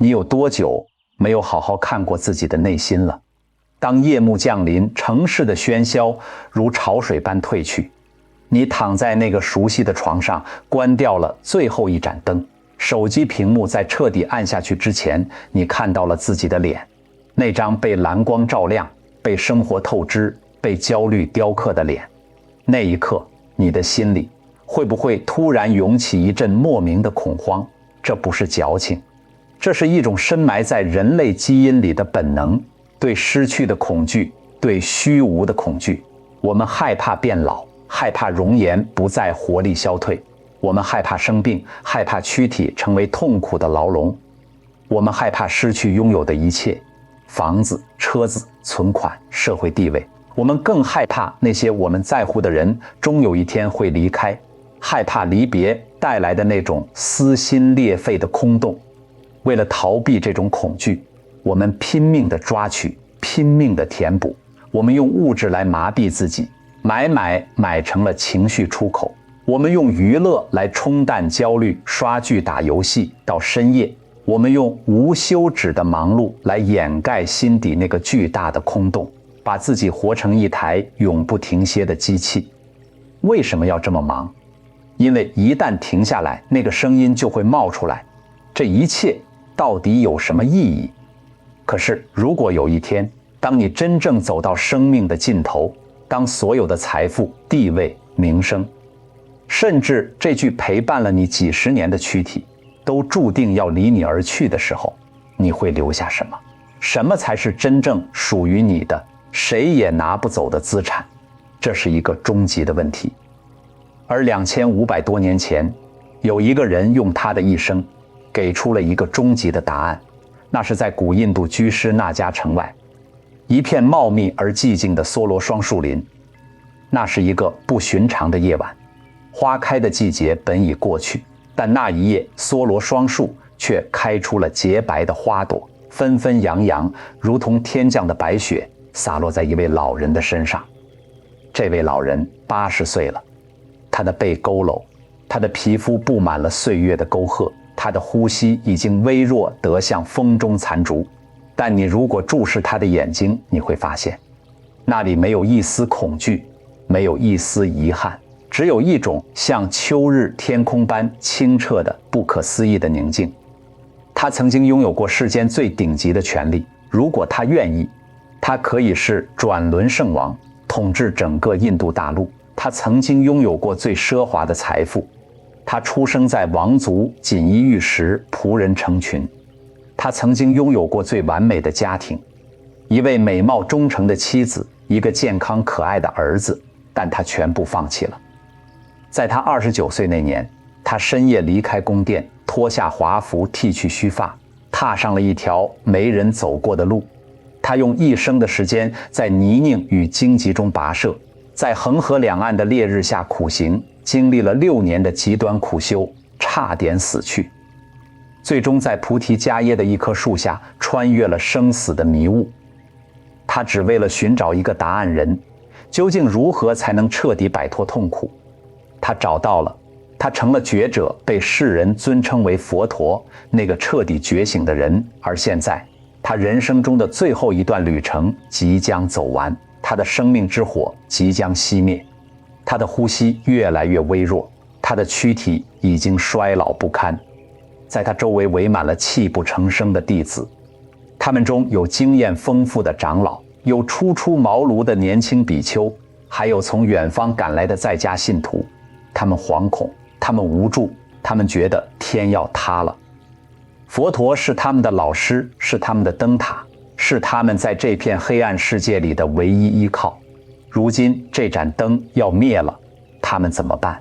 你有多久没有好好看过自己的内心了？当夜幕降临，城市的喧嚣如潮水般退去，你躺在那个熟悉的床上，关掉了最后一盏灯，手机屏幕在彻底暗下去之前，你看到了自己的脸，那张被蓝光照亮、被生活透支、被焦虑雕刻的脸。那一刻，你的心里会不会突然涌起一阵莫名的恐慌？这不是矫情，这是一种深埋在人类基因里的本能，对失去的恐惧，对虚无的恐惧。我们害怕变老，害怕容颜不再活力消退，我们害怕生病，害怕躯体成为痛苦的牢笼，我们害怕失去拥有的一切，房子、车子、存款、社会地位。我们更害怕那些我们在乎的人终有一天会离开，害怕离别带来的那种撕心裂肺的空洞。为了逃避这种恐惧，我们拼命地抓取，拼命地填补，我们用物质来麻痹自己，买成了情绪出口。我们用娱乐来冲淡焦虑，刷剧打游戏到深夜。我们用无休止的忙碌来掩盖心底那个巨大的空洞，把自己活成一台永不停歇的机器。为什么要这么忙？因为一旦停下来，那个声音就会冒出来，这一切到底有什么意义？可是如果有一天，当你真正走到生命的尽头，当所有的财富、地位、名声，甚至这具陪伴了你几十年的躯体，都注定要离你而去的时候，你会留下什么？什么才是真正属于你的，谁也拿不走的资产？这是一个终极的问题。而2500多年前，有一个人用他的一生给出了一个终极的答案，那是在古印度居士那迦城外，一片茂密而寂静的梭罗双树林。那是一个不寻常的夜晚，花开的季节本已过去，但那一夜，梭罗双树却开出了洁白的花朵，纷纷扬扬，如同天降的白雪，洒落在一位老人的身上。这位老人80岁了，他的背佝偻，他的皮肤布满了岁月的沟壑，他的呼吸已经微弱得像风中残烛。但你如果注视他的眼睛，你会发现，那里没有一丝恐惧，没有一丝遗憾，只有一种像秋日天空般清澈的不可思议的宁静。他曾经拥有过世间最顶级的权力，如果他愿意，他可以是转轮圣王，统治整个印度大陆。他曾经拥有过最奢华的财富，他出生在王族，锦衣玉食，仆人成群。他曾经拥有过最完美的家庭，一位美貌忠诚的妻子，一个健康可爱的儿子，但他全部放弃了。在他29岁那年，他深夜离开宫殿，脱下华服，剃去须发，踏上了一条没人走过的路。他用一生的时间在泥泞与荆棘中跋涉，在恒河两岸的烈日下苦行，经历了6年的极端苦修，差点死去。最终在菩提伽耶的一棵树下穿越了生死的迷雾。他只为了寻找一个答案人，究竟如何才能彻底摆脱痛苦？他找到了，他成了觉者，被世人尊称为佛陀，那个彻底觉醒的人。而现在，他人生中的最后一段旅程即将走完，他的生命之火即将熄灭，他的呼吸越来越微弱，他的躯体已经衰老不堪。在他周围围满了泣不成声的弟子，他们中有经验丰富的长老，有初出茅庐的年轻比丘，还有从远方赶来的在家信徒。他们惶恐，他们无助，他们觉得天要塌了。佛陀是他们的老师，是他们的灯塔，是他们在这片黑暗世界里的唯一依靠。如今这盏灯要灭了，他们怎么办？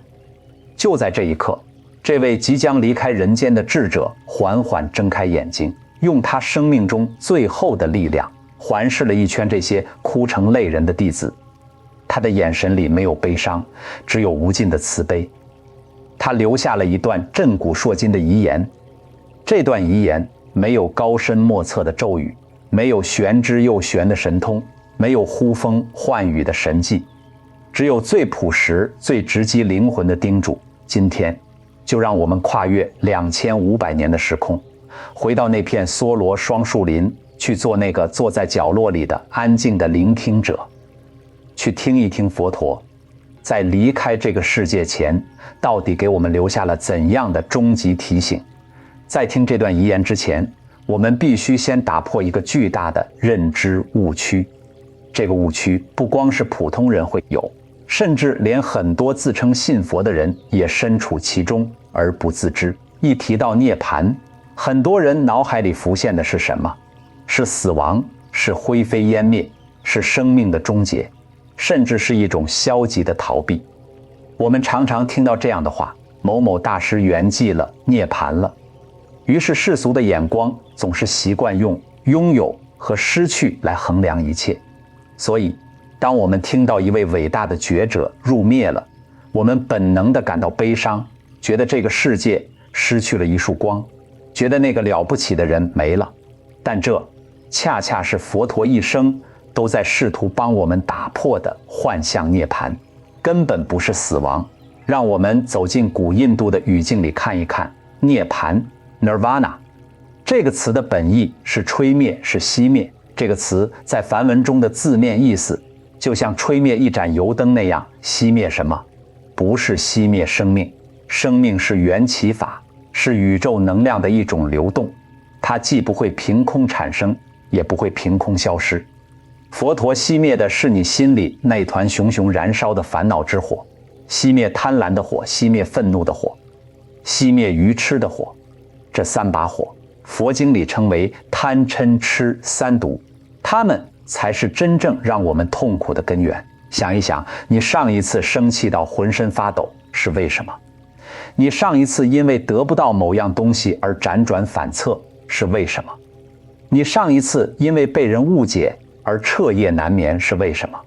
就在这一刻，这位即将离开人间的智者缓缓睁开眼睛，用他生命中最后的力量环视了一圈这些哭成泪人的弟子。他的眼神里没有悲伤，只有无尽的慈悲。他留下了一段震古烁今的遗言，这段遗言没有高深莫测的咒语，没有玄之又玄的神通，没有呼风唤雨的神迹，只有最朴实、最直击灵魂的叮嘱。今天，就让我们跨越2500年的时空，回到那片梭罗双树林，去做那个坐在角落里的安静的聆听者，去听一听佛陀在离开这个世界前，到底给我们留下了怎样的终极提醒。在听这段遗言之前，我们必须先打破一个巨大的认知误区。这个误区不光是普通人会有，甚至连很多自称信佛的人也身处其中而不自知。一提到涅槃，很多人脑海里浮现的是什么？是死亡，是灰飞烟灭，是生命的终结，甚至是一种消极的逃避。我们常常听到这样的话：某某大师圆寂了，涅槃了。于是世俗的眼光总是习惯用拥有和失去来衡量一切。所以当我们听到一位伟大的觉者入灭了，我们本能地感到悲伤，觉得这个世界失去了一束光，觉得那个了不起的人没了。但这恰恰是佛陀一生都在试图帮我们打破的幻象涅槃，根本不是死亡。让我们走进古印度的语境里看一看，涅槃 Nirvana 这个词的本意是吹灭，是熄灭。这个词在梵文中的字面意思就像吹灭一盏油灯那样，熄灭什么？不是熄灭生命。生命是缘起法，是宇宙能量的一种流动，它既不会凭空产生，也不会凭空消失。佛陀熄灭的是你心里那团熊熊燃烧的烦恼之火，熄灭贪婪的火，熄灭愤怒的火，熄灭愚痴的火。这三把火，佛经里称为贪嗔痴三毒，它们才是真正让我们痛苦的根源。想一想，你上一次生气到浑身发抖是为什么？你上一次因为得不到某样东西而辗转反侧是为什么？你上一次因为被人误解而彻夜难眠是为什么？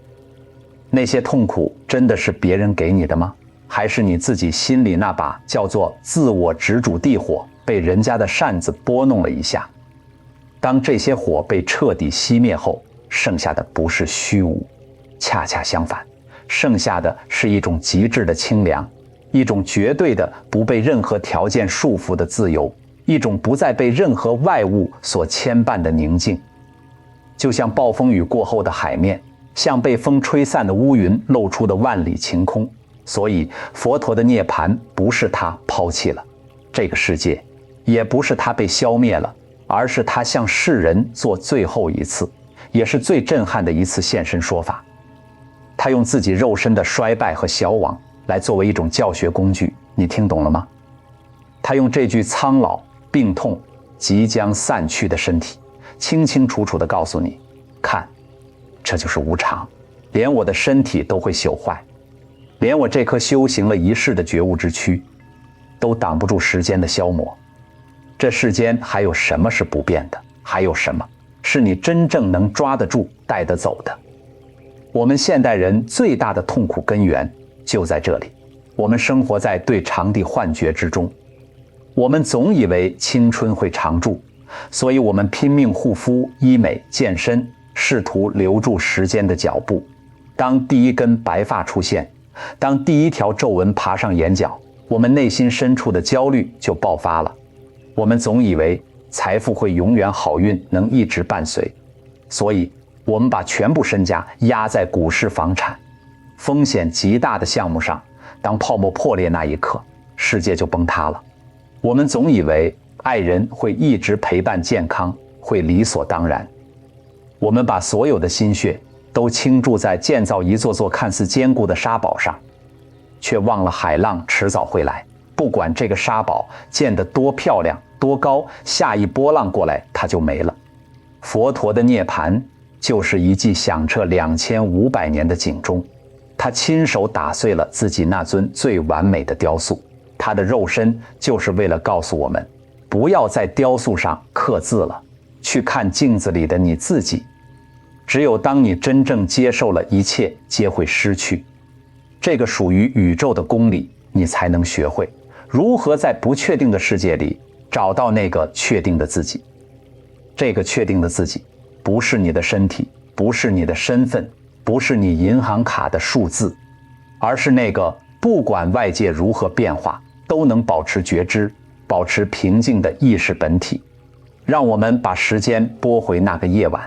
那些痛苦真的是别人给你的吗？还是你自己心里那把叫做自我执着地火被人家的扇子拨弄了一下？当这些火被彻底熄灭后，剩下的不是虚无，恰恰相反，剩下的是一种极致的清凉，一种绝对的不被任何条件束缚的自由，一种不再被任何外物所牵绊的宁静。就像暴风雨过后的海面，像被风吹散的乌云露出的万里晴空。所以佛陀的涅槃不是他抛弃了这个世界，也不是他被消灭了，而是他向世人做最后一次，也是最震撼的一次现身说法。他用自己肉身的衰败和消亡来作为一种教学工具，你听懂了吗？他用这具苍老、病痛、即将散去的身体，清清楚楚地告诉你，看，这就是无常，连我的身体都会朽坏，连我这颗修行了一世的觉悟之躯，都挡不住时间的消磨。这世间还有什么是不变的？还有什么是你真正能抓得住、带得走的？我们现代人最大的痛苦根源就在这里。我们生活在对常的幻觉之中，我们总以为青春会常驻，所以我们拼命护肤、医美、健身，试图留住时间的脚步。当第一根白发出现，当第一条皱纹爬上眼角，我们内心深处的焦虑就爆发了。我们总以为财富会永远好运能一直伴随，所以我们把全部身家压在股市、房产风险极大的项目上，当泡沫破裂那一刻，世界就崩塌了。我们总以为爱人会一直陪伴健康，会理所当然。我们把所有的心血都倾注在建造一座座看似坚固的沙堡上，却忘了海浪迟早会来，不管这个沙堡建得多漂亮多高，下一波浪过来它就没了。佛陀的涅槃就是一记响彻2500年的警钟，他亲手打碎了自己那尊最完美的雕塑，他的肉身就是为了告诉我们，不要在雕塑上刻字了，去看镜子里的你自己。只有当你真正接受了一切皆会失去，这个属于宇宙的公理，你才能学会如何在不确定的世界里找到那个确定的自己。这个确定的自己不是你的身体，不是你的身份，不是你银行卡的数字，而是那个不管外界如何变化都能保持觉知、保持平静的意识本体。让我们把时间拨回那个夜晚，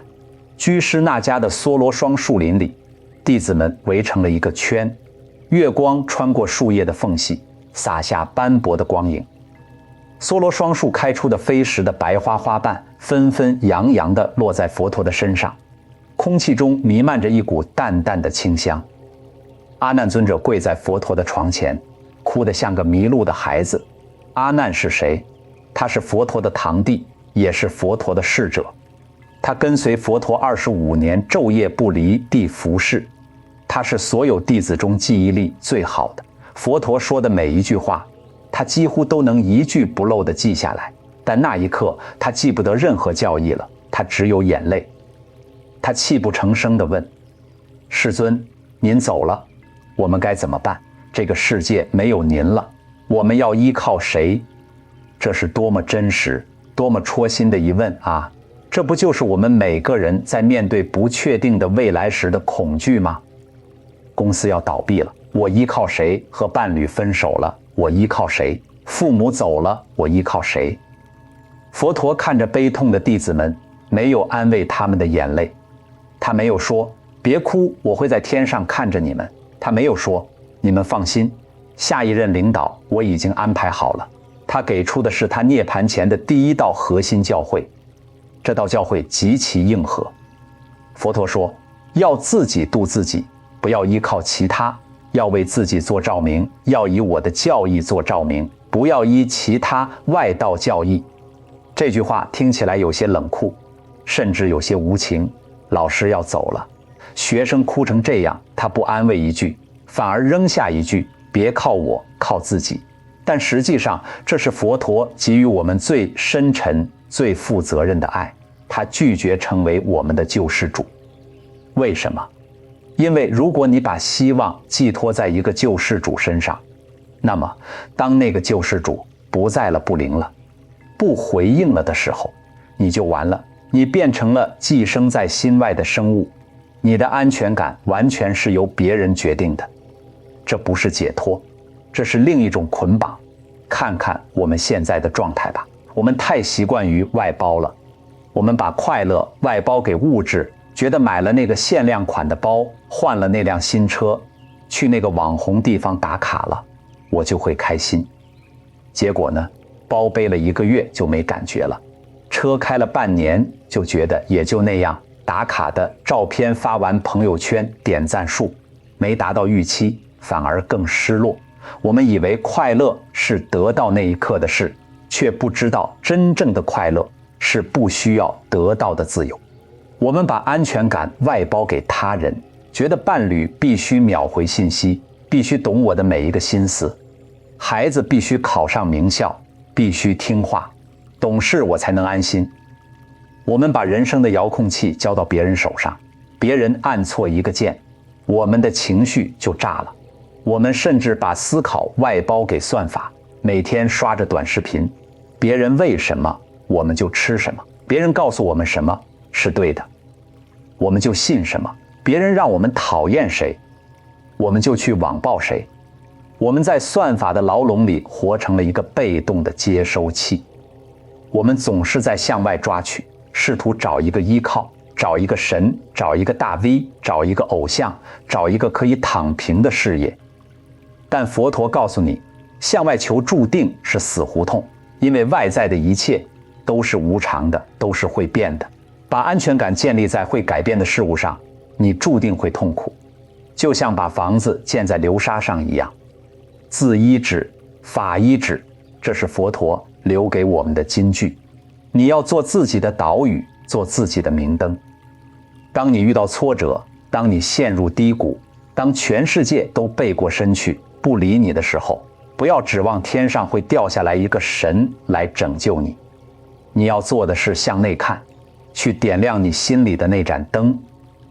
居士那家的梭罗双树林里，弟子们围成了一个圈，月光穿过树叶的缝隙，洒下斑驳的光影。梭罗双树开出的飞时的白花花瓣纷纷扬扬地落在佛陀的身上，空气中弥漫着一股淡淡的清香。阿难尊者跪在佛陀的床前，哭得像个迷路的孩子。阿难是谁？他是佛陀的堂弟，也是佛陀的侍者。他跟随佛陀25年，昼夜不离地服侍。他是所有弟子中记忆力最好的，佛陀说的每一句话，他几乎都能一句不漏地记下来。但那一刻，他记不得任何教义了，他只有眼泪。他泣不成声地问：世尊，您走了，我们该怎么办？这个世界没有您了，我们要依靠谁？这是多么真实，多么戳心的疑问啊！这不就是我们每个人在面对不确定的未来时的恐惧吗？公司要倒闭了，我依靠谁？和伴侣分手了，我依靠谁？父母走了，我依靠谁？佛陀看着悲痛的弟子们，没有安慰他们的眼泪。他没有说别哭，我会在天上看着你们。他没有说你们放心，下一任领导我已经安排好了。他给出的是他涅槃前的第一道核心教诲，这道教诲极其硬核。佛陀说，要自己度自己，不要依靠其他，要为自己做照明，要以我的教义做照明，不要依其他外道教义。这句话听起来有些冷酷，甚至有些无情。老师要走了，学生哭成这样，他不安慰一句，反而扔下一句，别靠我，靠自己。但实际上，这是佛陀给予我们最深沉、最负责任的爱。他拒绝成为我们的救世主。为什么？因为如果你把希望寄托在一个救世主身上，那么当那个救世主不在了、不灵了、不回应了的时候，你就完了。你变成了寄生在心外的生物，你的安全感完全是由别人决定的。这不是解脱，这是另一种捆绑。看看我们现在的状态吧，我们太习惯于外包了，我们把快乐外包给物质，觉得买了那个限量款的包，换了那辆新车，去那个网红地方打卡了，我就会开心。结果呢，包背了1个月就没感觉了，车开了半年就觉得也就那样，打卡的照片发完朋友圈点赞数没达到预期，反而更失落。我们以为快乐是得到那一刻的事，却不知道真正的快乐是不需要得到的自由。我们把安全感外包给他人，觉得伴侣必须秒回信息，必须懂我的每一个心思，孩子必须考上名校，必须听话懂事我才能安心。我们把人生的遥控器交到别人手上，别人按错一个键，我们的情绪就炸了。我们甚至把思考外包给算法，每天刷着短视频，别人为什么我们就吃什么，别人告诉我们什么是对的，我们就信什么，别人让我们讨厌谁，我们就去网暴谁。我们在算法的牢笼里活成了一个被动的接收器，我们总是在向外抓取，试图找一个依靠，找一个神，找一个大 V， 找一个偶像，找一个可以躺平的事业。但佛陀告诉你，向外求注定是死胡同，因为外在的一切都是无常的，都是会变的。把安全感建立在会改变的事物上，你注定会痛苦，就像把房子建在流沙上一样。自依止，法依止，这是佛陀留给我们的金句。你要做自己的岛屿，做自己的明灯。当你遇到挫折，当你陷入低谷，当全世界都背过身去不理你的时候，不要指望天上会掉下来一个神来拯救你。你要做的是向内看，去点亮你心里的那盏灯。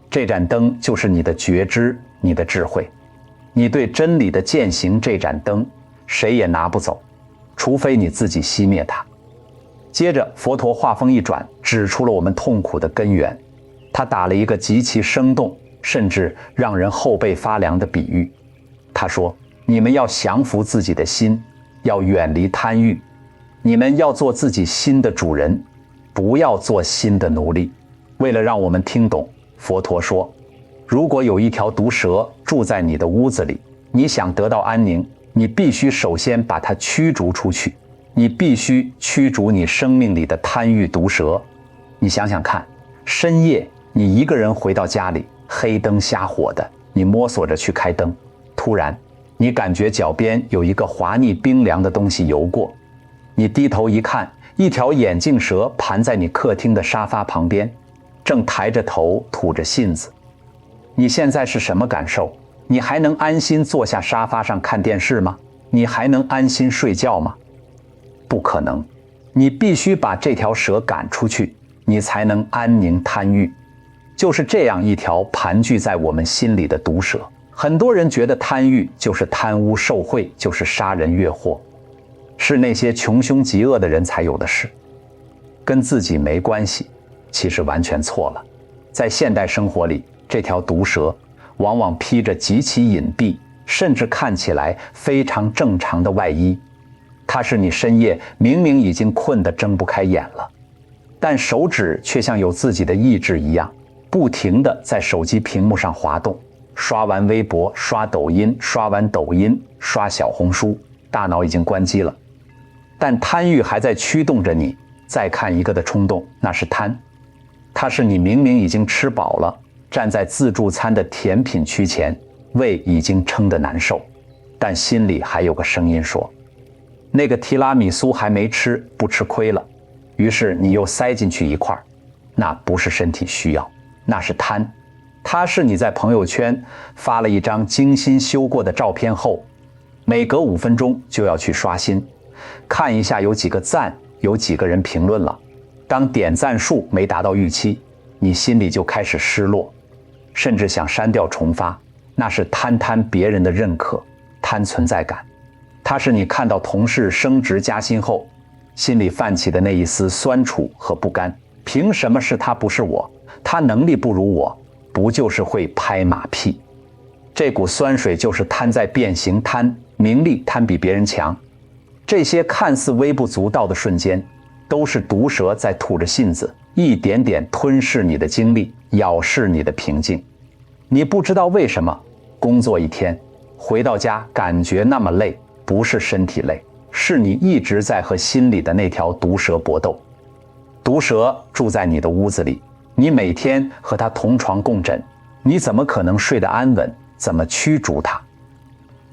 这盏灯就是你的觉知，你的智慧。你对真理的践行，这盏灯谁也拿不走，除非你自己熄灭它。接着佛陀话锋一转，指出了我们痛苦的根源。他打了一个极其生动，甚至让人后背发凉的比喻。他说，你们要降服自己的心，要远离贪欲，你们要做自己心的主人。不要做心的奴隶。为了让我们听懂，佛陀说，如果有一条毒蛇住在你的屋子里，你想得到安宁，你必须首先把它驱逐出去。你必须驱逐你生命里的贪欲毒蛇。你想想看，深夜你一个人回到家里，黑灯瞎火的，你摸索着去开灯，突然你感觉脚边有一个滑腻冰凉的东西游过，你低头一看，一条眼镜蛇盘在你客厅的沙发旁边，正抬着头吐着信子。你现在是什么感受？你还能安心坐下沙发上看电视吗？你还能安心睡觉吗？不可能，你必须把这条蛇赶出去，你才能安宁贪欲。就是这样一条盘踞在我们心里的毒蛇。很多人觉得贪欲就是贪污受贿，就是杀人越货，是那些穷凶极恶的人才有的事，跟自己没关系。其实完全错了。在现代生活里，这条毒蛇往往披着极其隐蔽，甚至看起来非常正常的外衣。它是你深夜明明已经困得睁不开眼了，但手指却像有自己的意志一样，不停地在手机屏幕上滑动。刷完微博，刷抖音，刷完抖音，刷小红书，大脑已经关机了，但贪欲还在驱动着你再看一个的冲动，那是贪。它是你明明已经吃饱了，站在自助餐的甜品区前，胃已经撑得难受，但心里还有个声音说，那个提拉米苏还没吃，不吃亏了，于是你又塞进去一块，那不是身体需要，那是贪。它是你在朋友圈发了一张精心修过的照片后，每隔5分钟就要去刷新，看一下有几个赞，有几个人评论了。当点赞数没达到预期，你心里就开始失落，甚至想删掉重发，那是贪别人的认可，贪存在感。它是你看到同事升职加薪后，心里泛起的那一丝酸楚和不甘。凭什么是他不是我？他能力不如我，不就是会拍马屁？这股酸水就是贪在变形贪，名利贪比别人强。这些看似微不足道的瞬间，都是毒蛇在吐着信子，一点点吞噬你的精力，咬噬你的平静。你不知道为什么，工作一天，回到家感觉那么累，不是身体累，是你一直在和心里的那条毒蛇搏斗。毒蛇住在你的屋子里，你每天和它同床共枕，你怎么可能睡得安稳？怎么驱逐它？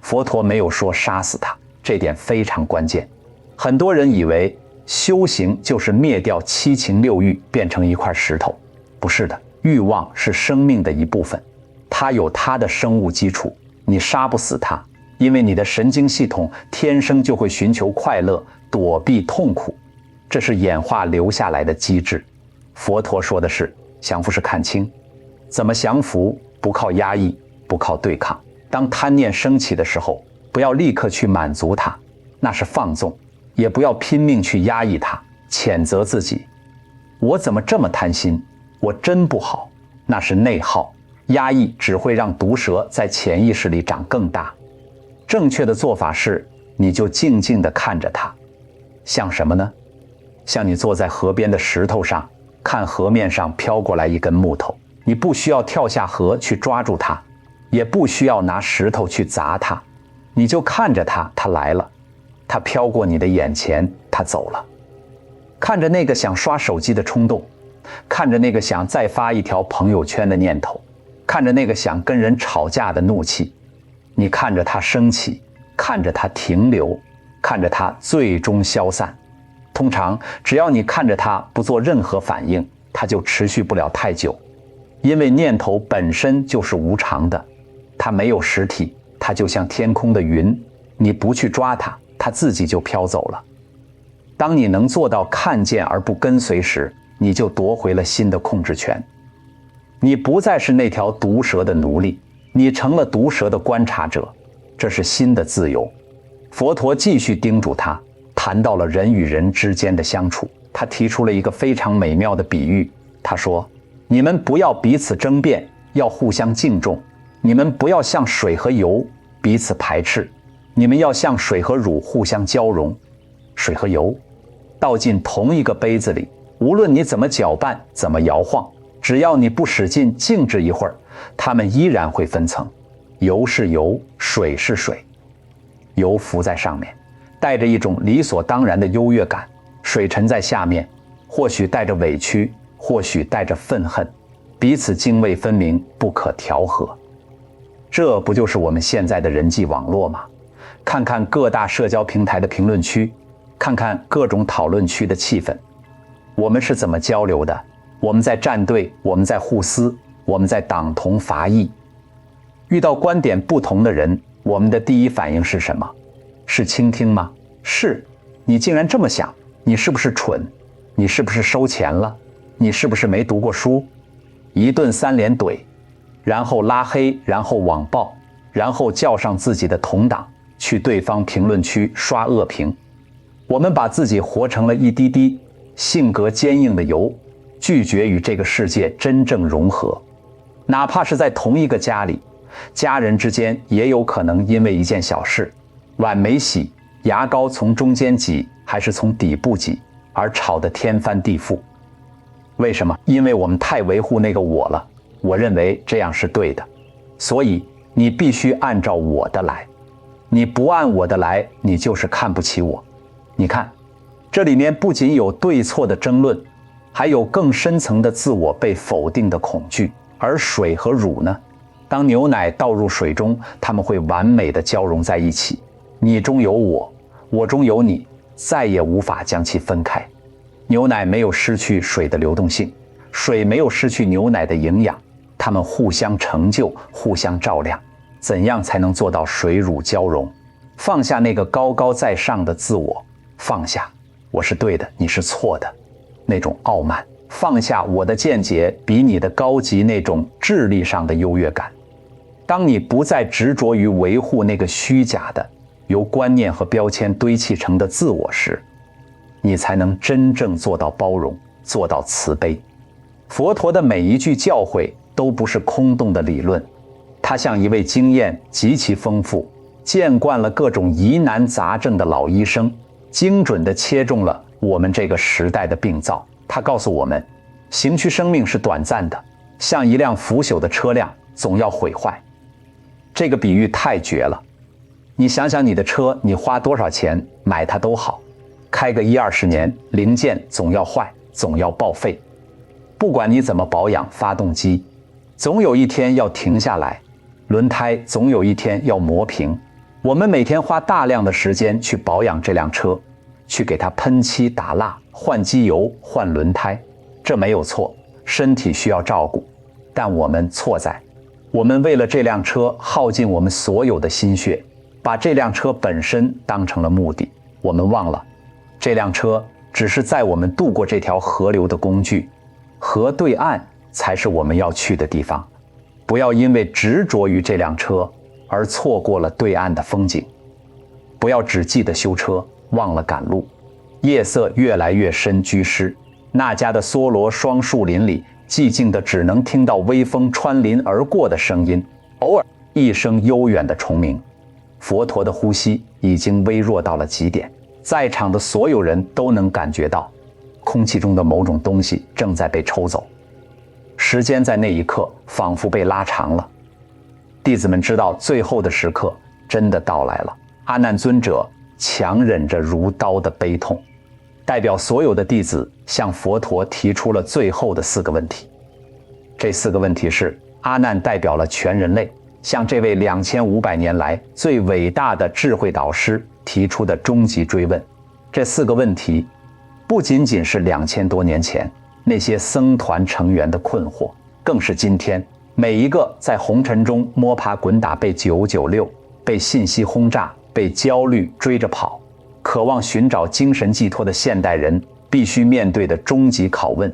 佛陀没有说杀死它，这点非常关键。很多人以为修行就是灭掉七情六欲，变成一块石头。不是的，欲望是生命的一部分，它有它的生物基础，你杀不死它，因为你的神经系统天生就会寻求快乐，躲避痛苦，这是演化留下来的机制。佛陀说的是降伏是看清，怎么降服？不靠压抑，不靠对抗。当贪念升起的时候，不要立刻去满足它，那是放纵，也不要拼命去压抑它，谴责自己，我怎么这么贪心？我真不好，那是内耗。压抑只会让毒蛇在潜意识里长更大。正确的做法是，你就静静地看着它，像什么呢？像你坐在河边的石头上，看河面上飘过来一根木头，你不需要跳下河去抓住它，也不需要拿石头去砸它，你就看着它，它来了，它飘过你的眼前，它走了。看着那个想刷手机的冲动，看着那个想再发一条朋友圈的念头，看着那个想跟人吵架的怒气，你看着它升起，看着它停留，看着它最终消散。通常只要你看着它不做任何反应，它就持续不了太久，因为念头本身就是无常的，它没有实体，它就像天空的云，你不去抓它，它自己就飘走了。当你能做到看见而不跟随时，你就夺回了心的控制权。你不再是那条毒蛇的奴隶，你成了毒蛇的观察者，这是新的自由。佛陀继续叮嘱他，谈到了人与人之间的相处，他提出了一个非常美妙的比喻。他说，你们不要彼此争辩，要互相敬重。你们不要像水和油彼此排斥，你们要像水和乳互相交融。水和油倒进同一个杯子里，无论你怎么搅拌，怎么摇晃，只要你不使劲静置一会儿，它们依然会分层。油是油，水是水。油浮在上面，带着一种理所当然的优越感；水沉在下面，或许带着委屈，或许带着愤恨，彼此泾渭分明，不可调和。这不就是我们现在的人际网络吗？看看各大社交平台的评论区，看看各种讨论区的气氛，我们是怎么交流的？我们在站队，我们在互撕，我们在党同伐异。遇到观点不同的人，我们的第一反应是什么？是倾听吗？是。你竟然这么想，你是不是蠢？你是不是收钱了？你是不是没读过书？一顿三连怼，然后拉黑，然后网暴，然后叫上自己的同党去对方评论区刷恶评。我们把自己活成了一滴滴性格坚硬的油，拒绝与这个世界真正融合。哪怕是在同一个家里，家人之间也有可能因为一件小事，碗没洗，牙膏从中间挤还是从底部挤，而吵得天翻地覆。为什么？因为我们太维护那个我了，我认为这样是对的，所以你必须按照我的来。你不按我的来，你就是看不起我。你看，这里面不仅有对错的争论，还有更深层的自我被否定的恐惧。而水和乳呢？当牛奶倒入水中，它们会完美的交融在一起。你中有我，我中有你，再也无法将其分开。牛奶没有失去水的流动性，水没有失去牛奶的营养，它们互相成就，互相照亮。怎样才能做到水乳交融？放下那个高高在上的自我，放下我是对的，你是错的那种傲慢，放下我的见解比你的高级那种智力上的优越感。当你不再执着于维护那个虚假的由观念和标签堆砌成的自我时，你才能真正做到包容，做到慈悲。佛陀的每一句教诲都不是空洞的理论，他像一位经验极其丰富、见惯了各种疑难杂症的老医生，精准地切中了我们这个时代的病灶。他告诉我们，行区生命是短暂的，像一辆腐朽的车辆，总要毁坏。这个比喻太绝了。你想想你的车，你花多少钱买它都好，开个10-20年，零件总要坏，总要报废。不管你怎么保养发动机，总有一天要停下来，轮胎总有一天要磨平。我们每天花大量的时间去保养这辆车，去给它喷漆打蜡，换机油，换轮胎，这没有错，身体需要照顾。但我们错在，我们为了这辆车耗尽我们所有的心血，把这辆车本身当成了目的。我们忘了，这辆车只是载我们渡过这条河流的工具，河对岸才是我们要去的地方。不要因为执着于这辆车而错过了对岸的风景。不要只记得修车，忘了赶路。夜色越来越深，居师那家的梭罗双树林里，寂静的只能听到微风穿林而过的声音，偶尔一声悠远的虫鸣。佛陀的呼吸已经微弱到了极点，在场的所有人都能感觉到空气中的某种东西正在被抽走。时间在那一刻仿佛被拉长了。弟子们知道最后的时刻真的到来了。阿难尊者强忍着如刀的悲痛，代表所有的弟子向佛陀提出了最后的4个问题。这4个问题是阿难代表了全人类，向这位2500年来最伟大的智慧导师提出的终极追问。这4个问题不仅仅是2000多年前那些僧团成员的困惑，更是今天每一个在红尘中摸爬滚打，被996、被信息轰炸、被焦虑追着跑，渴望寻找精神寄托的现代人必须面对的终极拷问。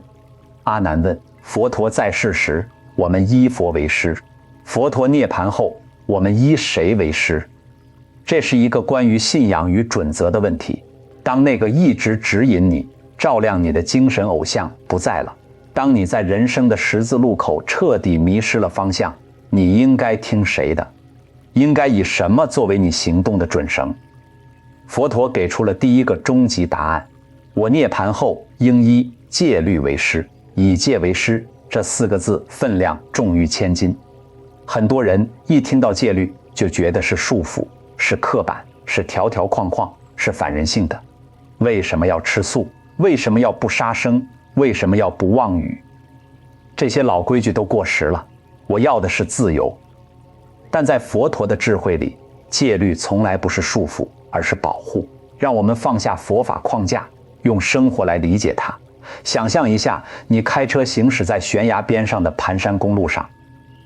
阿难问：佛陀在世时，我们依佛为师；佛陀涅槃后，我们依谁为师？这是一个关于信仰与准则的问题。当那个一直指引你、照亮你的精神偶像不在了，当你在人生的十字路口彻底迷失了方向，你应该听谁的？应该以什么作为你行动的准绳？佛陀给出了第一个终极答案：我涅槃后应依戒律为师，以戒为师，这4个字分量重于千斤。很多人一听到戒律就觉得是束缚，是刻板，是条条框框，是反人性的。为什么要吃素？为什么要不杀生？为什么要不妄语？这些老规矩都过时了，我要的是自由。但在佛陀的智慧里，戒律从来不是束缚，而是保护，让我们放下佛法框架，用生活来理解它。想象一下，你开车行驶在悬崖边上的盘山公路上，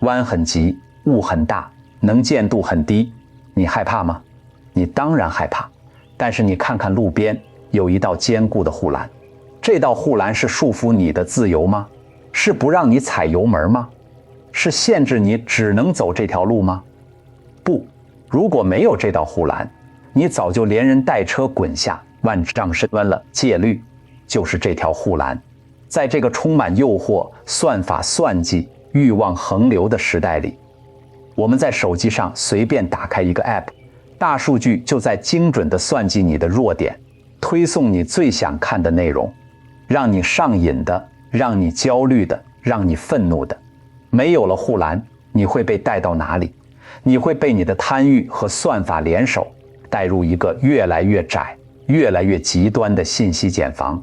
弯很急，雾很大，能见度很低，你害怕吗？你当然害怕。但是你看看路边有一道坚固的护栏，这道护栏是束缚你的自由吗？是不让你踩油门吗？是限制你只能走这条路吗？不，如果没有这道护栏，你早就连人带车滚下，万丈深渊了。戒律就是这条护栏。在这个充满诱惑、算法算计、欲望横流的时代里，我们在手机上随便打开一个 app， 大数据就在精准地算计你的弱点，推送你最想看的内容，让你上瘾的，让你焦虑的，让你愤怒的。没有了护栏，你会被带到哪里？你会被你的贪欲和算法联手，带入一个越来越窄、越来越极端的信息茧房。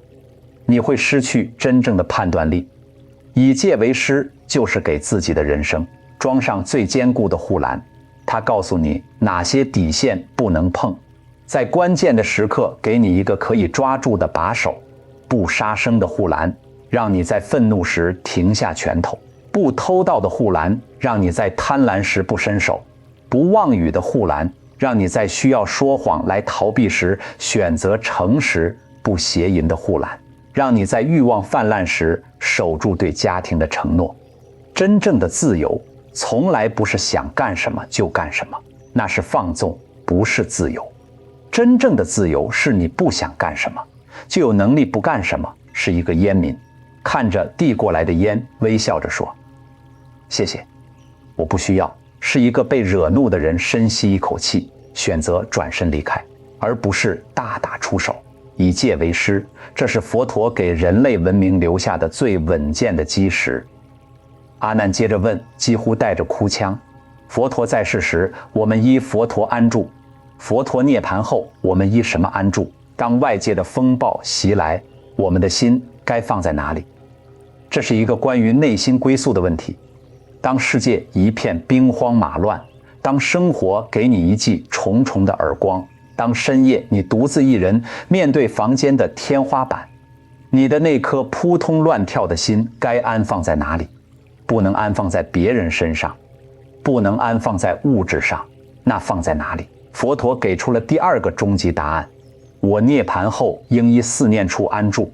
你会失去真正的判断力。以戒为师，就是给自己的人生装上最坚固的护栏。它告诉你哪些底线不能碰，在关键的时刻给你一个可以抓住的把手。不杀生的护栏，让你在愤怒时停下拳头；不偷盗的护栏，让你在贪婪时不伸手；不妄语的护栏，让你在需要说谎来逃避时选择诚实不邪淫的护栏，让你在欲望泛滥时守住对家庭的承诺。真正的自由从来不是想干什么就干什么，那是放纵，不是自由。真正的自由是你不想干什么就有能力不干什么，是一个烟民看着递过来的烟，微笑着说：“谢谢，我不需要。”是一个被惹怒的人深吸一口气，选择转身离开，而不是大打出手。以戒为师，这是佛陀给人类文明留下的最稳健的基石。阿难接着问，几乎带着哭腔：“佛陀在世时，我们依佛陀安住；佛陀涅槃后，我们依什么安住？当外界的风暴袭来，我们的心该放在哪里？”这是一个关于内心归宿的问题。当世界一片兵荒马乱，当生活给你一记重重的耳光，当深夜你独自一人面对房间的天花板，你的那颗扑通乱跳的心该安放在哪里？不能安放在别人身上，不能安放在物质上，那放在哪里？佛陀给出了第2个终极答案：我涅槃后应依4念处安住。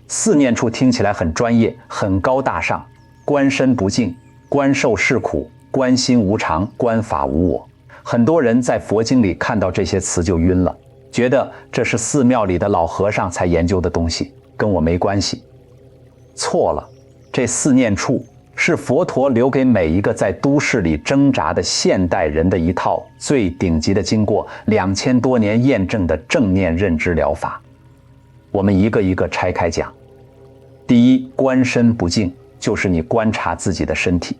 4念处听起来很专业，很高大上，观身不净，观受是苦，观心无常，观法无我。很多人在佛经里看到这些词就晕了，觉得这是寺庙里的老和尚才研究的东西，跟我没关系。错了，这4念处是佛陀留给每一个在都市里挣扎的现代人的一套最顶级的、经过2000多年验证的正念认知疗法。我们一个一个拆开讲。第一，观身不净，就是你观察自己的身体。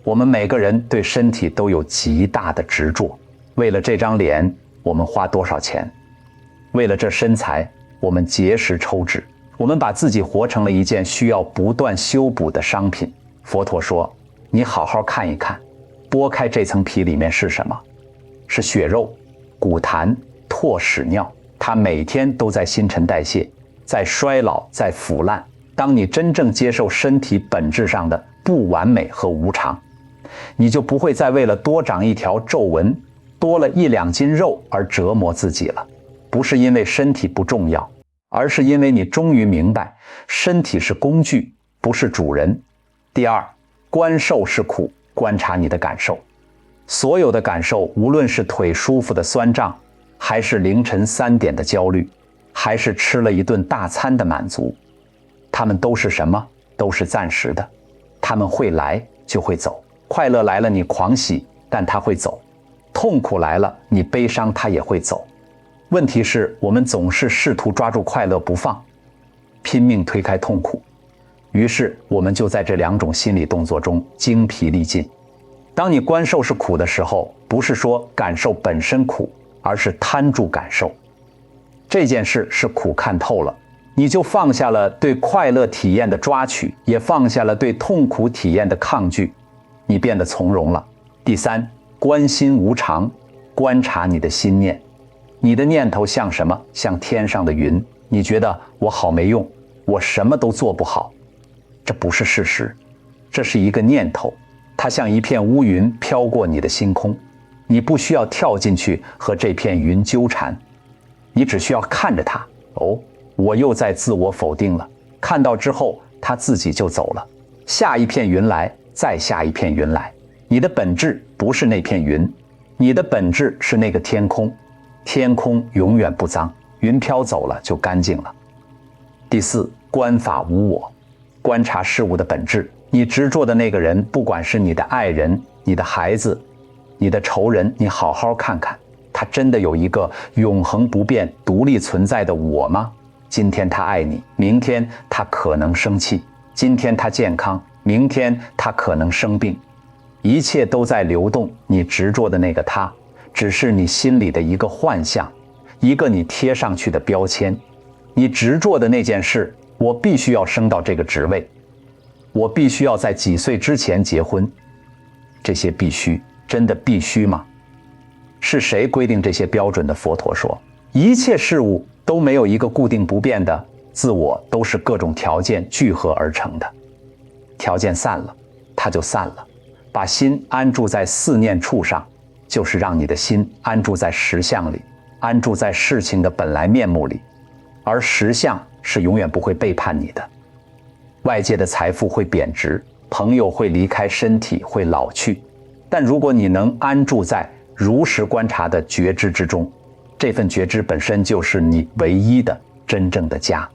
我们每个人对身体都有极大的执着，为了这张脸，我们花多少钱？为了这身材，我们节食抽脂，我们把自己活成了一件需要不断修补的商品。佛陀说，你好好看一看，剥开这层皮里面是什么？是血肉、骨痰、唾屎尿，它每天都在新陈代谢，在衰老，在腐烂。当你真正接受身体本质上的不完美和无常，你就不会再为了多长一条皱纹、多了1、2斤肉而折磨自己了。不是因为身体不重要，而是因为你终于明白，身体是工具，不是主人。第2，观受是苦，观察你的感受。所有的感受，无论是腿舒服的酸胀，还是凌晨3点的焦虑，还是吃了一顿大餐的满足，它们都是什么？都是暂时的，它们会来就会走。快乐来了你狂喜，但它会走；痛苦来了你悲伤，它也会走。问题是我们总是试图抓住快乐不放，拼命推开痛苦。于是我们就在这两种心理动作中精疲力尽。当你观受是苦的时候，不是说感受本身苦，而是摊住感受。这件事是苦看透了，你就放下了对快乐体验的抓取，也放下了对痛苦体验的抗拒，你变得从容了。第三，观心无常，观察你的心念。你的念头像什么？像天上的云。你觉得我好没用，我什么都做不好，这不是事实，这是一个念头，它像一片乌云飘过你的星空。你不需要跳进去和这片云纠缠，你只需要看着它。哦，我又在自我否定了。看到之后，它自己就走了。下一片云来，再下一片云来。你的本质不是那片云，你的本质是那个天空。天空永远不脏，云飘走了就干净了。第四，观法无我，观察事物的本质。你执着的那个人，不管是你的爱人、你的孩子、你的仇人，你好好看看，他真的有一个永恒不变、独立存在的我吗？今天他爱你，明天他可能生气；今天他健康，明天他可能生病。一切都在流动，你执着的那个他，只是你心里的一个幻象，一个你贴上去的标签。你执着的那件事，我必须要升到这个职位，我必须要在几岁之前结婚。这些必须，真的必须吗？是谁规定这些标准的？佛陀说，一切事物都没有一个固定不变的自我，都是各种条件聚合而成的。条件散了，它就散了。把心安住在四念处上，就是让你的心安住在实相里，安住在事情的本来面目里，而实相是永远不会背叛你的。外界的财富会贬值，朋友会离开身体，会老去，但如果你能安住在如实观察的觉知之中，这份觉知本身就是你唯一的真正的家。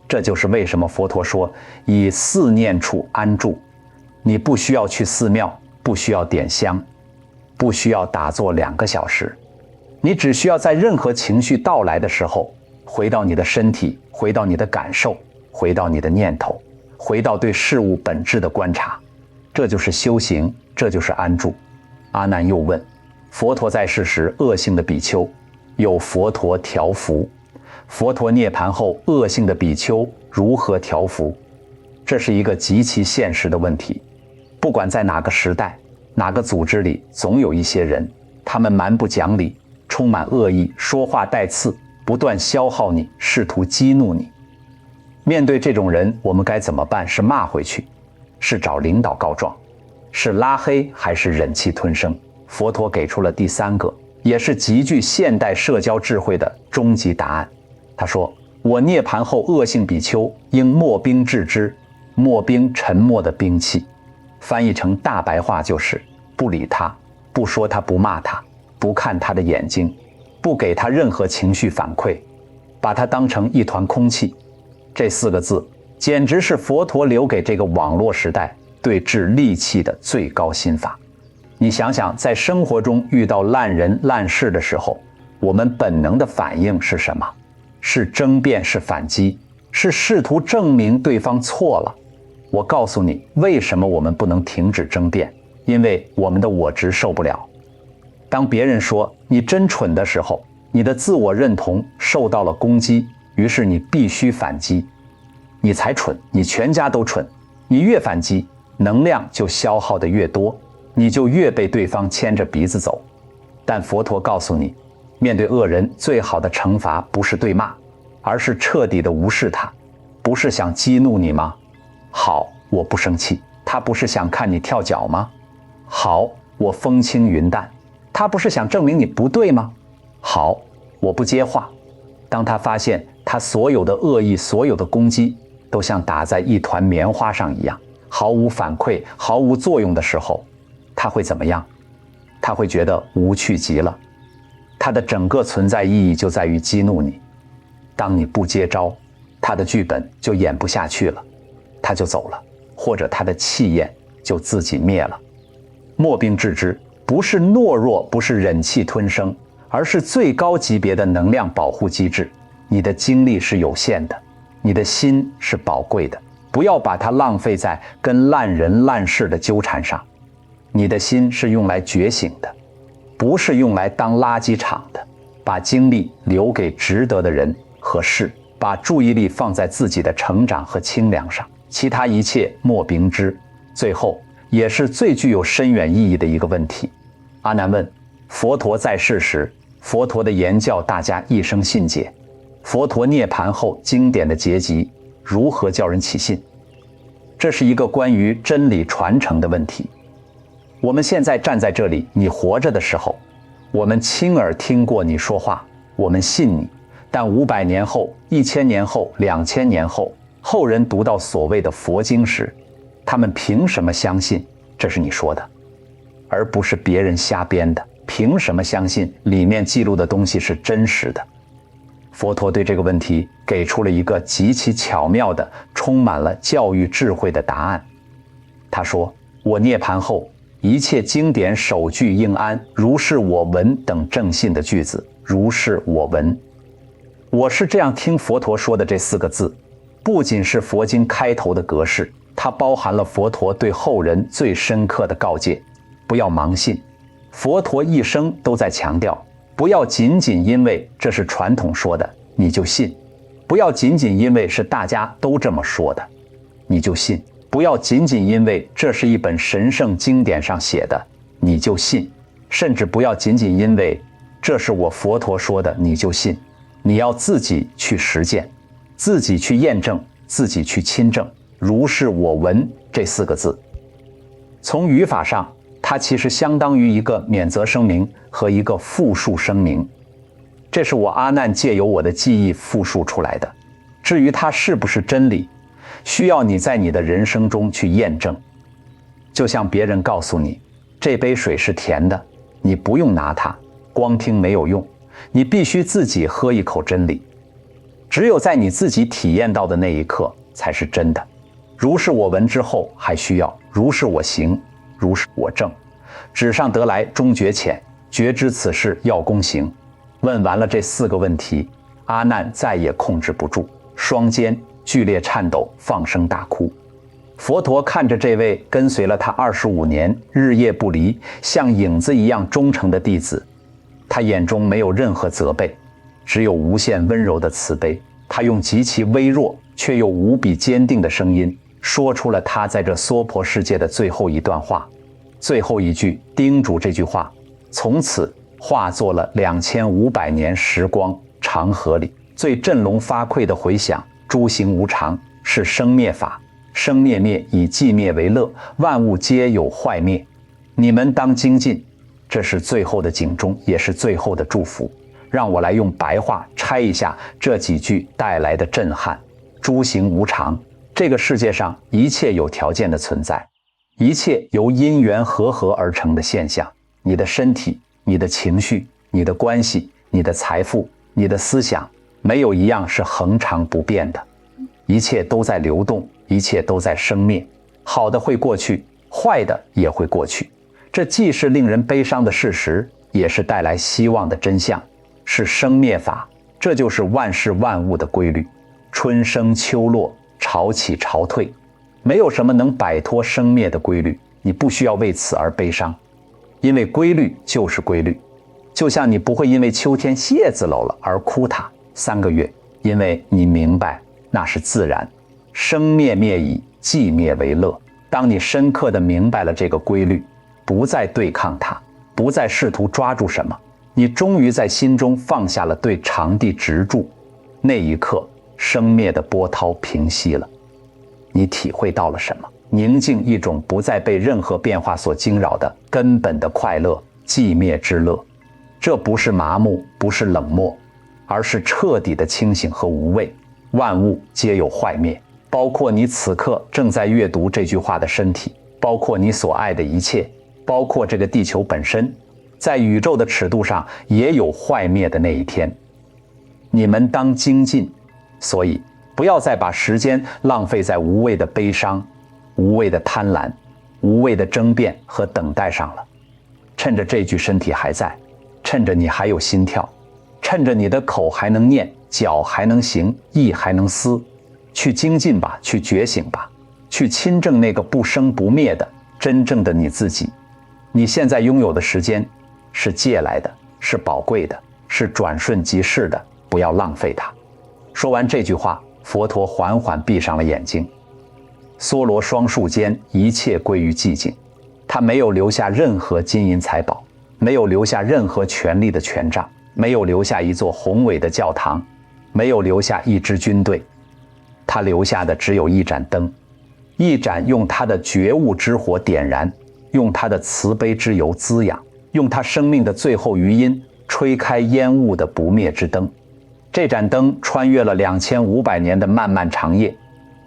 这就是为什么佛陀说以四念处安住。你不需要去寺庙，不需要点香，不需要打坐2个小时，你只需要在任何情绪到来的时候，回到你的身体，回到你的感受，回到你的念头，回到对事物本质的观察。这就是修行，这就是安住。阿难又问，佛陀在世时，恶性的比丘有佛陀调伏，佛陀涅槃后，恶性的比丘如何调伏？这是一个极其现实的问题。不管在哪个时代，哪个组织里，总有一些人，他们蛮不讲理，充满恶意，说话带刺，不断消耗你，试图激怒你。面对这种人，我们该怎么办？是骂回去，是找领导告状，是拉黑，还是忍气吞声？佛陀给出了第3个，也是极具现代社交智慧的终极答案。他说，我涅槃后，恶性比丘应默兵制之，默兵沉默的兵器。翻译成大白话就是不理他，不说他，不骂他，不看他的眼睛，不给他任何情绪反馈，把他当成一团空气。这4个字简直是佛陀留给这个网络时代对治戾气的最高心法。你想想，在生活中遇到烂人烂事的时候，我们本能的反应是什么？是争辩，是反击，是试图证明对方错了。我告诉你，为什么我们不能停止争辩？因为我们的我执受不了。当别人说你真蠢的时候，你的自我认同受到了攻击，于是你必须反击。你才蠢，你全家都蠢。你越反击，能量就消耗得越多，你就越被对方牵着鼻子走。但佛陀告诉你，面对恶人，最好的惩罚不是对骂，而是彻底的无视他。不是想激怒你吗？好，我不生气。他不是想看你跳脚吗？好，我风轻云淡。他不是想证明你不对吗？好，我不接话。当他发现他所有的恶意，所有的攻击都像打在一团棉花上一样，毫无反馈，毫无作用的时候，他会怎么样？他会觉得无趣极了。他的整个存在意义就在于激怒你。当你不接招，他的剧本就演不下去了，他就走了，或者他的气焰就自己灭了。默兵制之，不是懦弱，不是忍气吞声，而是最高级别的能量保护机制。你的精力是有限的，你的心是宝贵的，不要把它浪费在跟烂人烂事的纠缠上。你的心是用来觉醒的，不是用来当垃圾场的。把精力留给值得的人和事，把注意力放在自己的成长和清凉上，其他一切莫秉之。最后也是最具有深远意义的一个问题，阿难问：佛陀在世时，佛陀的言教大家一生信解，佛陀涅槃后经典的结集如何叫人起信？这是一个关于真理传承的问题。我们现在站在这里，你活着的时候，我们亲耳听过你说话，我们信你。但500年后、1000年后、2000年后，后人读到所谓的佛经时，他们凭什么相信这是你说的，而不是别人瞎编的？凭什么相信里面记录的东西是真实的？佛陀对这个问题给出了一个极其巧妙的、充满了教育智慧的答案。他说：我涅槃后，一切经典首句应安，如是我闻等正信的句子，如是我闻。我是这样听佛陀说的这4个字，不仅是佛经开头的格式，它包含了佛陀对后人最深刻的告诫：不要盲信。佛陀一生都在强调，不要仅仅因为这是传统说的你就信，不要仅仅因为是大家都这么说的你就信，不要仅仅因为这是一本神圣经典上写的你就信，甚至不要仅仅因为这是我佛陀说的你就信。你要自己去实践，自己去验证，自己去亲证。如是我闻这4个字，从语法上，它其实相当于一个免责声明和一个复述声明。这是我阿难借由我的记忆复述出来的。至于它是不是真理，需要你在你的人生中去验证。就像别人告诉你，这杯水是甜的，你不用拿它，光听没有用，你必须自己喝一口真理。只有在你自己体验到的那一刻才是真的。如是我闻之后，还需要如是我行，如是我证。纸上得来终觉浅，觉知此事要躬行。问完了这4个问题，阿难再也控制不住，双肩剧烈颤抖，放声大哭。佛陀看着这位跟随了他25年，日夜不离，像影子一样忠诚的弟子，他眼中没有任何责备，只有无限温柔的慈悲。他用极其微弱却又无比坚定的声音说出了他在这娑婆世界的最后一段话，最后一句叮嘱这句话从此化作了2500年时光长河里最振聋发聩的回响：诸行无常，是生灭法，生灭灭，以寂灭为乐，万物皆有坏灭，你们当精进。这是最后的警钟，也是最后的祝福。让我来用白话拆一下这几句带来的震撼。诸行无常，这个世界上一切有条件的存在，一切由因缘和合而成的现象，你的身体，你的情绪，你的关系，你的财富，你的思想，没有一样是恒常不变的，一切都在流动，一切都在生灭，好的会过去，坏的也会过去。这既是令人悲伤的事实，也是带来希望的真相，是生灭法，这就是万事万物的规律，春生秋落，潮起潮退，没有什么能摆脱生灭的规律，你不需要为此而悲伤，因为规律就是规律。就像你不会因为秋天叶子落了而哭它3个月，因为你明白那是自然，生灭灭矣，寂灭为乐。当你深刻地明白了这个规律，不再对抗它，不再试图抓住什么，你终于在心中放下了对场地执着，那一刻生灭的波涛平息了，你体会到了什么？宁静，一种不再被任何变化所惊扰的根本的快乐，寂灭之乐。这不是麻木，不是冷漠，而是彻底的清醒和无畏。万物皆有坏灭，包括你此刻正在阅读这句话的身体，包括你所爱的一切，包括这个地球本身，在宇宙的尺度上也有坏灭的那一天。你们当精进，所以不要再把时间浪费在无谓的悲伤、无谓的贪婪、无谓的争辩和等待上了。趁着这具身体还在，趁着你还有心跳，趁着你的口还能念，脚还能行，意还能思，去精进吧，去觉醒吧，去亲证那个不生不灭的真正的你自己。你现在拥有的时间是借来的，是宝贵的，是转瞬即逝的，不要浪费它。说完这句话，佛陀缓缓闭上了眼睛。梭罗双树间，一切归于寂静。他没有留下任何金银财宝，没有留下任何权力的权杖，没有留下一座宏伟的教堂，没有留下一支军队。他留下的只有一盏灯，一盏用他的觉悟之火点燃，用他的慈悲之油滋养，用他生命的最后余音吹开烟雾的不灭之灯。这盏灯穿越了2500年的漫漫长夜，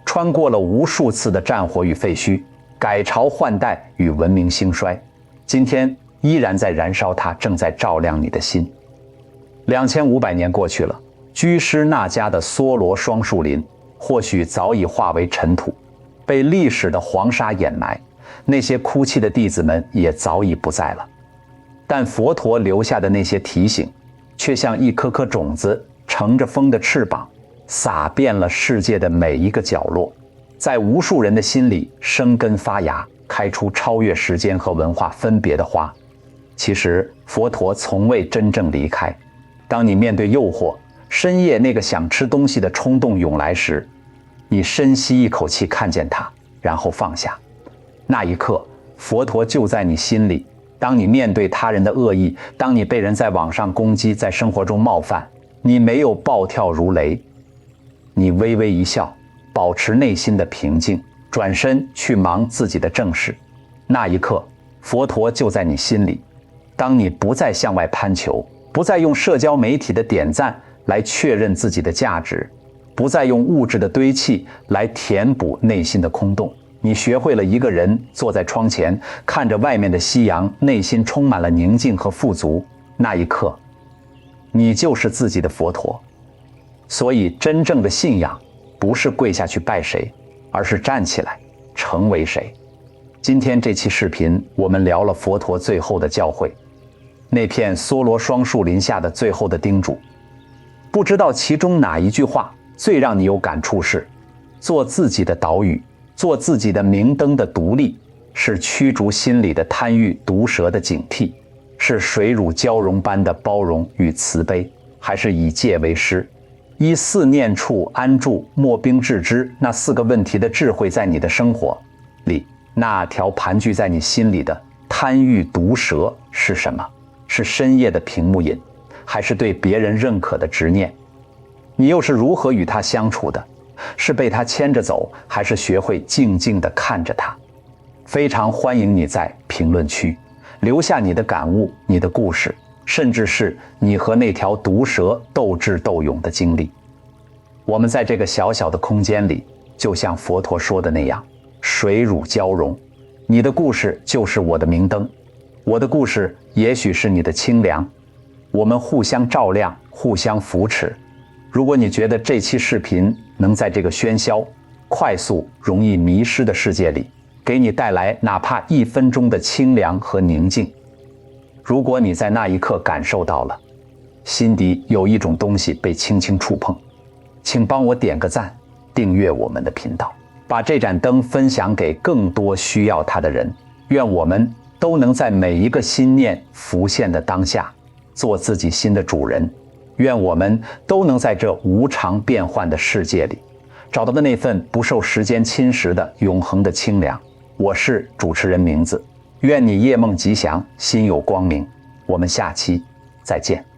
穿过了无数次的战火与废墟，改朝换代与文明兴衰，今天依然在燃烧，它正在照亮你的心。2500年过去了，居师那家的梭罗双树林或许早已化为尘土，被历史的黄沙掩埋，那些哭泣的弟子们也早已不在了。但佛陀留下的那些提醒，却像一颗颗种子，乘着风的翅膀，洒遍了世界的每一个角落，在无数人的心里生根发芽，开出超越时间和文化分别的花。其实佛陀从未真正离开。当你面对诱惑，深夜那个想吃东西的冲动涌来时，你深吸一口气，看见它，然后放下。那一刻，佛陀就在你心里。当你面对他人的恶意，当你被人在网上攻击，在生活中冒犯，你没有暴跳如雷，你微微一笑，保持内心的平静，转身去忙自己的正事。那一刻，佛陀就在你心里。当你不再向外攀求，不再用社交媒体的点赞来确认自己的价值，不再用物质的堆砌来填补内心的空洞，你学会了一个人坐在窗前，看着外面的夕阳，内心充满了宁静和富足。那一刻，你就是自己的佛陀。所以真正的信仰不是跪下去拜谁，而是站起来成为谁。今天这期视频我们聊了佛陀最后的教诲，那片梭罗双树林下的最后的叮嘱。不知道其中哪一句话最让你有感触是：做自己的岛屿，做自己的明灯的独立，是驱逐心里的贪欲毒蛇的警惕，是水乳交融般的包容与慈悲，还是以戒为师？依四念处安住，莫兵致之，那4个问题的智慧在你的生活里，那条盘踞在你心里的贪欲毒蛇是什么？是深夜的屏幕瘾，还是对别人认可的执念？你又是如何与它相处的？是被它牵着走，还是学会静静地看着它？非常欢迎你在评论区留下你的感悟、你的故事，甚至是你和那条毒蛇斗智斗勇的经历。我们在这个小小的空间里，就像佛陀说的那样，水乳交融。你的故事就是我的明灯，我的故事也许是你的清凉。我们互相照亮，互相扶持。如果你觉得这期视频能在这个喧嚣、快速、容易迷失的世界里，给你带来哪怕1分钟的清凉和宁静，如果你在那一刻感受到了，心底有一种东西被轻轻触碰，请帮我点个赞，订阅我们的频道，把这盏灯分享给更多需要它的人。愿我们都能在每一个心念浮现的当下，做自己心的主人。愿我们都能在这无常变幻的世界里，找到的那份不受时间侵蚀的永恒的清凉。我是主持人名字，愿你夜梦吉祥，心有光明。我们下期再见。